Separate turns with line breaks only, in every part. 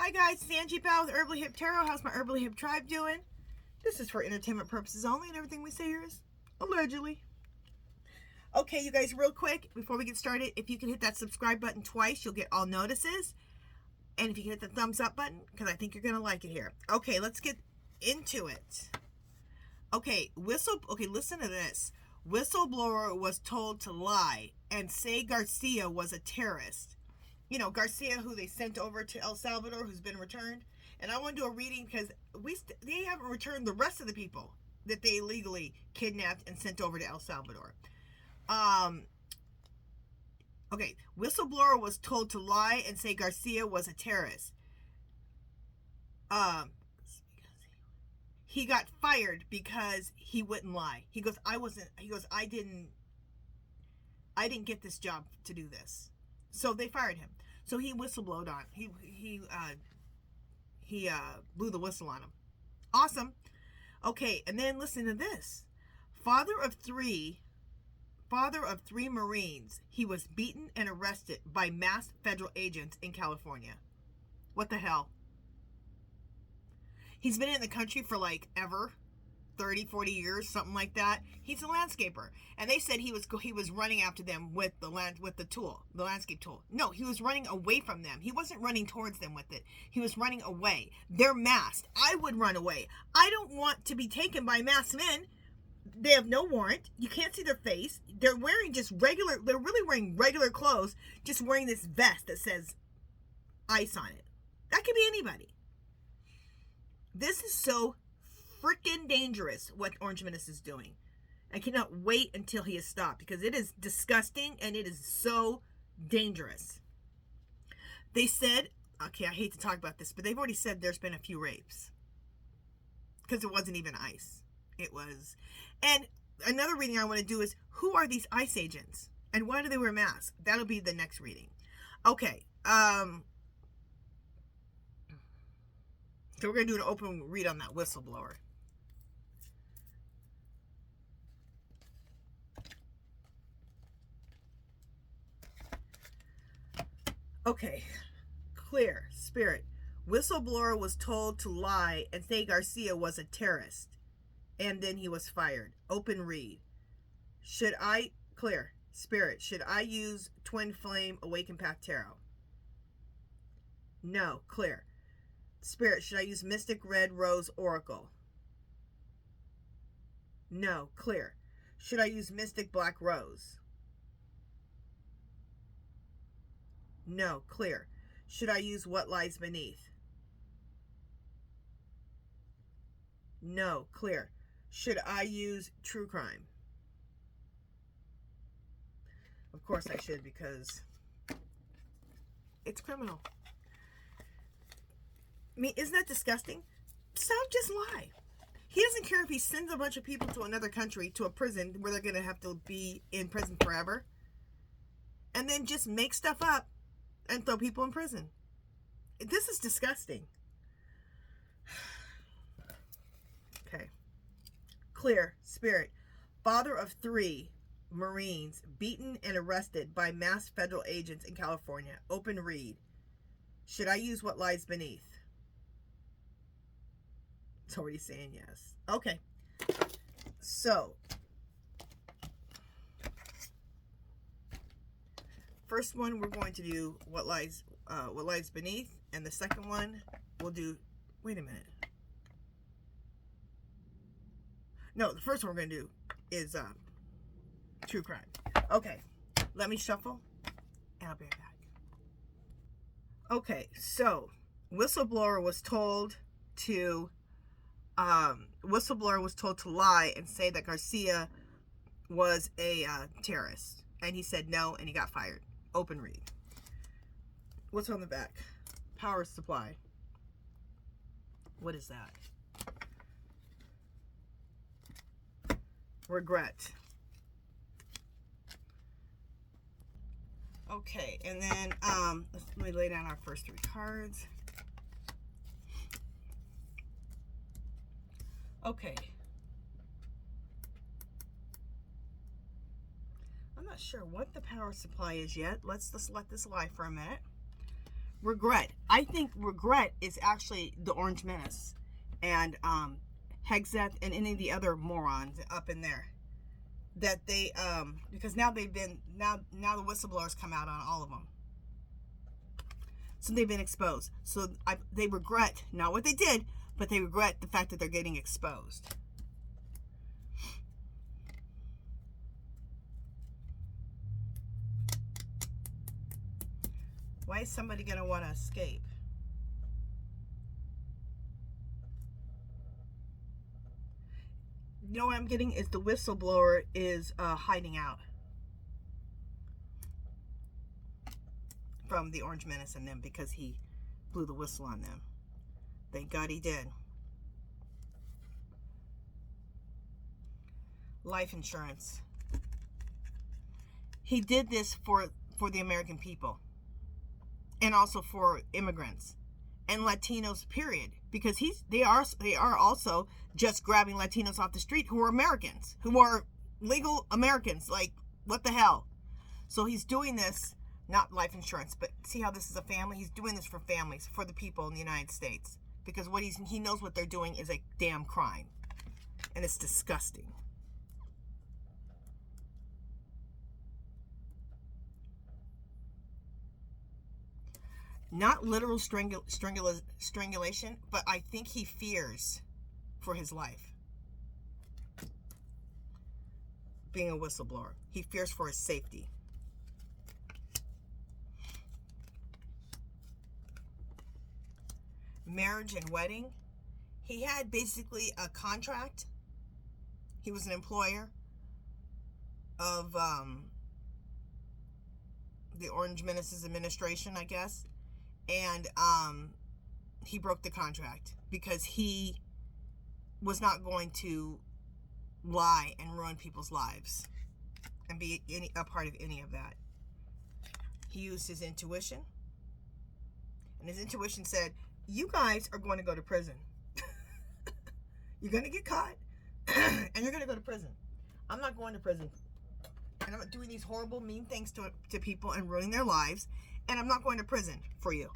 Hi guys, it's Angie Pal with Herbally Hip Tarot. How's my Herbally Hip tribe doing? This is for entertainment purposes only, and everything we say here is allegedly. Okay, you guys, real quick, before we get started, if you can hit that subscribe button twice, you'll get all notices. And if you can hit the thumbs up button, because I think you're going to like it here. Okay, let's get into it. Okay, listen to this. Whistleblower was told to lie and say Garcia was a terrorist. You know, Garcia, who they sent over to El Salvador, who's been returned. And I want to do a reading because they haven't returned the rest of the people that they illegally kidnapped and sent over to El Salvador. Okay, whistleblower was told to lie and say Garcia was a terrorist. He got fired because he wouldn't lie. He goes, I didn't get this job to do this. So they fired him. So he whistleblowed on. He blew the whistle on him. Awesome. Okay, and then listen to this. Father of three Marines. He was beaten and arrested by masked federal agents in California. What the hell? He's been in the country for like ever. 30, 40 years, something like that. He's a landscaper. And they said he was running after them with the landscape tool. No, he was running away from them. He wasn't running towards them with it. He was running away. They're masked. I would run away. I don't want to be taken by masked men. They have no warrant. You can't see their face. They're wearing they're really wearing regular clothes, just wearing this vest that says ICE on it. That could be anybody. This is so freaking dangerous what Orange Menace is doing. I cannot wait until he is stopped because it is disgusting and it is so dangerous. They said, okay, I hate to talk about this, but they've already said there's been a few rapes because it wasn't even ICE. It was. And another reading I want to do is, who are these ICE agents and why do they wear masks? That'll be the next reading. Okay. So we're going to do an open read on that whistleblower. Okay, clear, spirit. Whistleblower was told to lie and say Garcia was a terrorist. And then he was fired. Open read. Clear, spirit, should I use Twin Flame Awakened Path Tarot? No, clear. Spirit, should I use Mystic Red Rose Oracle? No, clear. Should I use Mystic Black Rose? No, clear. Should I use What Lies Beneath? No, clear. Should I use True Crime? Of course I should, because it's criminal. I mean, isn't that disgusting? Stop, just lie. He doesn't care if he sends a bunch of people to another country, to a prison, where they're going to have to be in prison forever. And then just make stuff up and throw people in prison. This is disgusting. Okay. Clear, spirit. Father of three Marines beaten and arrested by masked federal agents in California. Open read. Should I use What Lies Beneath? It's already saying yes. Okay. So, first one we're going to do What Lies Beneath, and the second one we'll do. Wait a minute. No, the first one we're going to do is True Crime. Okay, let me shuffle, and I'll be right back. Okay, so whistleblower was told to lie and say that Garcia was a terrorist, and he said no, and he got fired. Open read. What's on the back? Power supply. What is that? Regret. Okay, and then let me lay down our first three cards. Okay. I'm not sure what the power supply is yet. Let's just let this lie for a minute. regret. I think regret is actually the Orange Menace and Hexeth and any of the other morons up in there. That they because now the whistleblowers come out on all of them. So they've been exposed. So they regret not what they did, but they regret the fact that they're getting exposed. Why is somebody going to want to escape? You know what I'm getting is the whistleblower is hiding out from the Orange Menace and them because he blew the whistle on them. Thank God he did. Life insurance. He did this for the American people. And also for immigrants and Latinos, period, because they are also just grabbing Latinos off the street who are Americans, who are legal Americans. Like, what the hell? So he's doing this, not life insurance, but see how this is a family? He's doing this for families, for the people in the United States, because he knows what they're doing is a damn crime, and it's disgusting. Not literal strangulation, but I think he fears for his life. Being a whistleblower. He fears for his safety. Marriage and wedding. He had basically a contract. He was an employer of the Orange Menace's administration, I guess. And he broke the contract because he was not going to lie and ruin people's lives and be a part of any of that. He used his intuition, and his intuition said, you guys are going to go to prison. You're going to get caught and you're going to go to prison. I'm not going to prison, and I'm not doing these horrible, mean things to people and ruining their lives. And I'm not going to prison for you.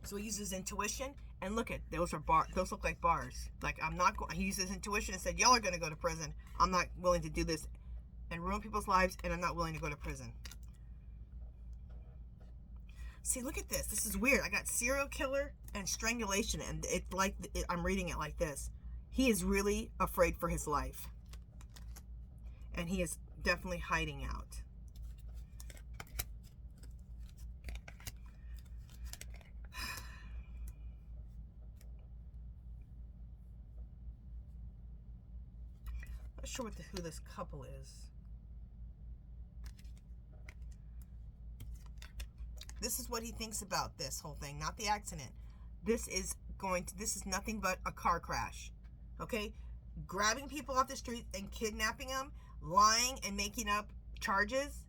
So he uses intuition, and look at those are bars. Those look like bars. Like, I'm not going. He uses intuition and said, "Y'all are going to go to prison. I'm not willing to do this and ruin people's lives, and I'm not willing to go to prison." See, look at this. This is weird. I got serial killer and strangulation, and it's like I'm reading it like this. He is really afraid for his life, and he is definitely hiding out. Not sure who this couple is. This is what he thinks about this whole thing, not the accident. This is nothing but a car crash. Okay? Grabbing people off the street and kidnapping them, lying and making up charges.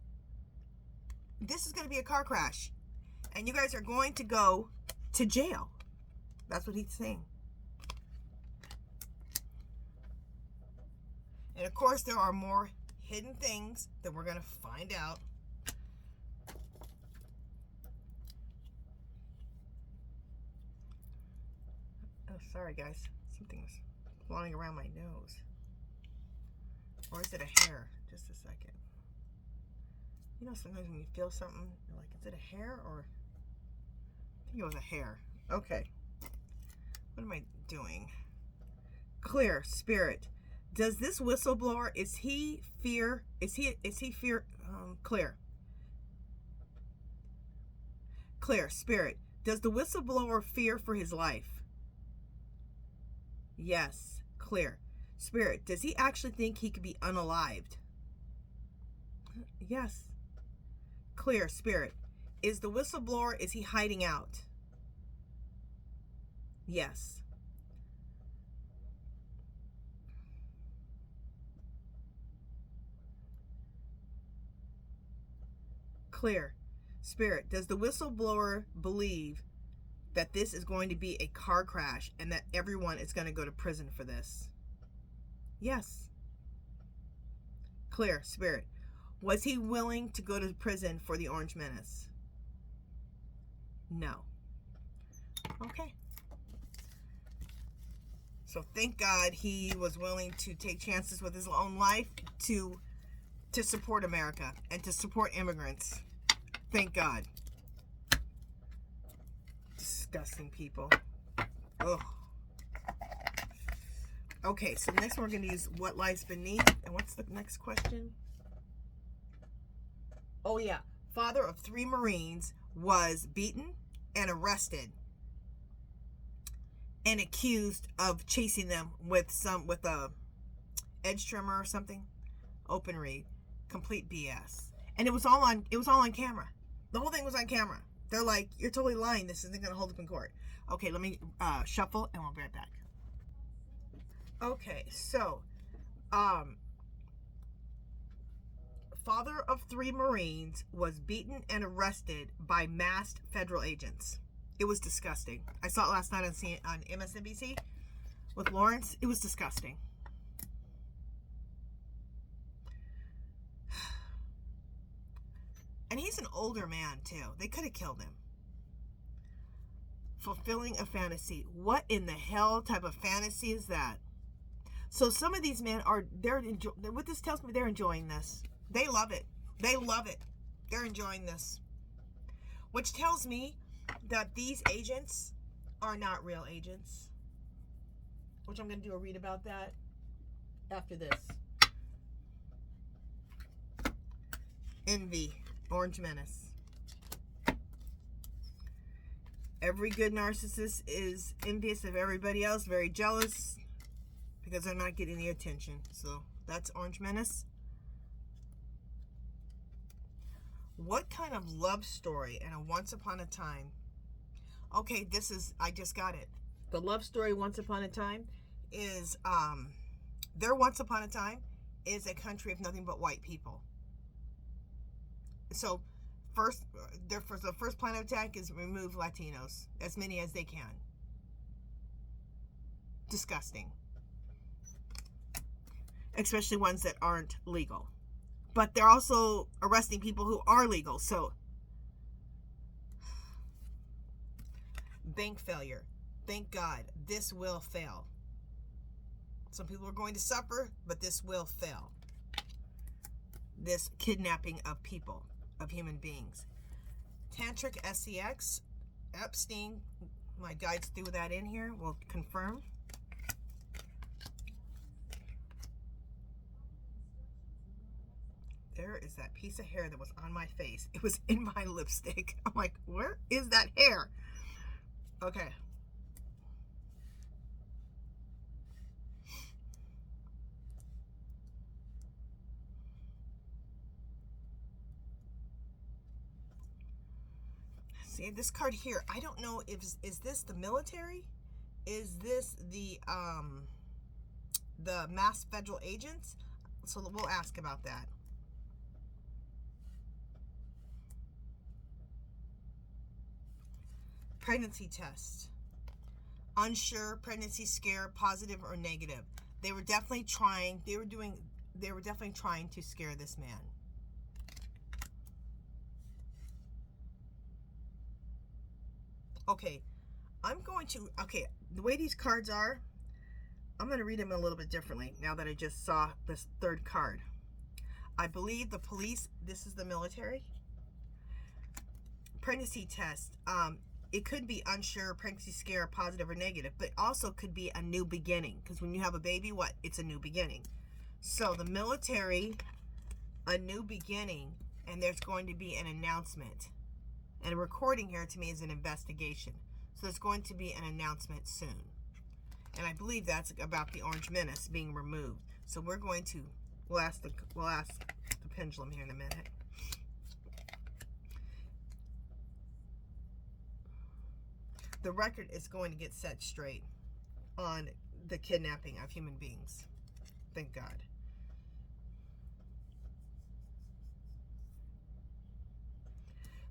This is going to be a car crash. And you guys are going to go to jail. That's what he's saying. And of course, there are more hidden things that we're going to find out. Oh, sorry guys. Something's flying around my nose. Or is it a hair? Just a second. You know, sometimes when you feel something, you're like, is it a hair or... I think it was a hair. Okay. What am I doing? Clear, spirit. Does this whistleblower, clear. Clear, spirit. Does the whistleblower fear for his life? Yes, clear. Spirit, does he actually think he could be unalived? Yes. Clear, spirit. Is the whistleblower, is he hiding out? Yes. Clear. Spirit, does the whistleblower believe that this is going to be a car crash and that everyone is going to go to prison for this? Yes. Clear. Spirit, was he willing to go to prison for the Orange Menace? No. Okay. So thank God he was willing to take chances with his own life to support America and to support immigrants. Thank God. Disgusting people. Ugh. Okay, so next we're going to use what lies beneath. And what's the next question? Oh yeah. Father of 3 Marines was beaten and arrested and accused of chasing them with a edge trimmer or something. Open read. Complete BS. And it was all on camera. The whole thing was on camera. They're like, you're totally lying. This isn't going to hold up in court. Okay, let me shuffle and we'll be right back. Okay, so father of 3 Marines was beaten and arrested by masked federal agents. It was disgusting. I saw it last night on MSNBC with Lawrence. It was disgusting. And he's an older man, too. They could have killed him. Fulfilling a fantasy. What in the hell type of fantasy is that? So some of these men what this tells me, they're enjoying this. They love it. They love it. They're enjoying this. Which tells me that these agents are not real agents. Which I'm going to do a read about that after this. Envy. Orange Menace. Every good narcissist is envious of everybody else, very jealous, because they're not getting the attention. So that's Orange Menace. What kind of love story and a once upon a time? Okay, I just got it. The love story once upon a time is, their once upon a time is a country of nothing but white people. So the first plan of attack is remove Latinos, as many as they can. Disgusting. Especially ones that aren't legal. But they're also arresting people who are legal. So, bank failure. Thank God, this will fail. Some people are going to suffer, but this will fail. This kidnapping of people, of human beings. Tantric SEX, Epstein, my guides threw that in here, will confirm. There is that piece of hair that was on my face. It was in my lipstick. I'm like, where is that hair? Okay. See, this card here, I don't know if, is this the military? Is this the mass federal agents? So we'll ask about that. Pregnancy test. Unsure, pregnancy scare, positive or negative. They were definitely trying, they were definitely trying to scare this man. Okay, the way these cards are, I'm going to read them a little bit differently now that I just saw this third card. I believe the police, this is the military. Pregnancy test, it could be unsure, pregnancy scare, positive or negative, but also could be a new beginning. Because when you have a baby, what? It's a new beginning. So the military, a new beginning, and there's going to be an announcement. And a recording here to me is an investigation. So there's going to be an announcement soon. And I believe that's about the Orange Menace being removed. So we'll ask the pendulum here in a minute. The record is going to get set straight on the kidnapping of human beings. Thank God.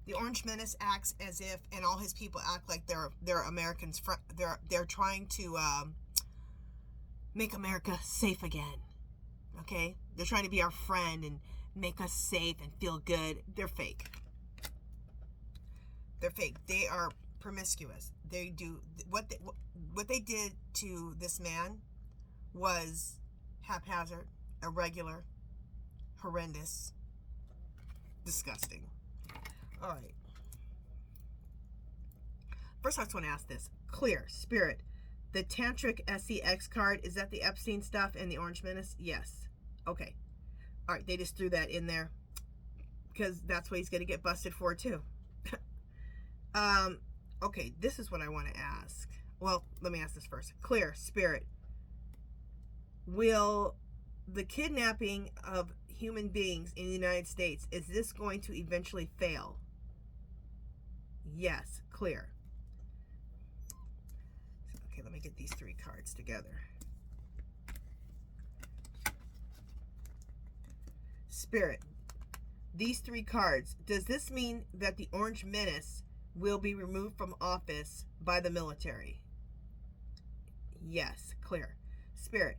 The Orange Menace acts as if, and all his people act like they're Americans. They're trying to make America safe again. Okay? They're trying to be our friend and make us safe and feel good. They're fake. They're fake. They are promiscuous. They do what they did to this man was haphazard, irregular, horrendous, disgusting. All right. First, I just want to ask this. Clear, Spirit. The Tantric SEX card, is that the Epstein stuff and the Orange Menace? Yes. Okay. All right. They just threw that in there because that's what he's going to get busted for, too. Okay. This is what I want to ask. Well, let me ask this first. Clear, Spirit. Will the kidnapping of human beings in the United States, is this going to eventually fail? Yes. Clear. Okay, let me get these three cards together. Spirit, these three cards, does this mean that the Orange Menace will be removed from office by the military? Yes. Clear. Spirit,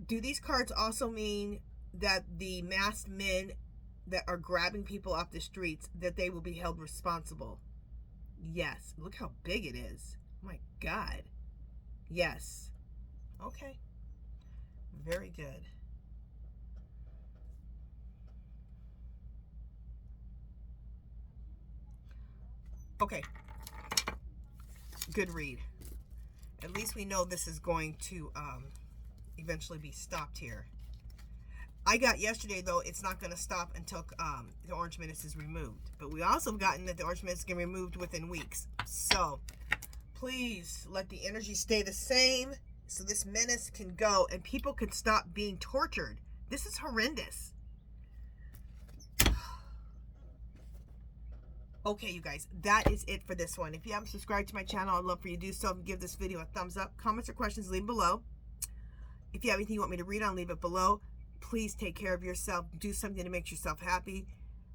do these cards also mean that the masked men that are grabbing people off the streets, that they will be held responsible? Yes. Look how big it is. Oh my God. Yes. Okay. Very good. Okay. Good read. At least we know this is going to eventually be stopped here. I got yesterday, though, it's not going to stop until the Orange Menace is removed. But we also gotten that the Orange Menace can be removed within weeks. So, please let the energy stay the same so this menace can go and people can stop being tortured. This is horrendous. Okay, you guys, that is it for this one. If you haven't subscribed to my channel, I'd love for you to do so. Give this video a thumbs up. Comments or questions, leave below. If you have anything you want me to read on, leave it below. Please take care of yourself. Do something to make yourself happy.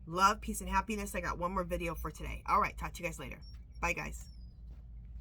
Love, peace, and happiness. I got one more video for today. All right, talk to you guys later. Bye, guys.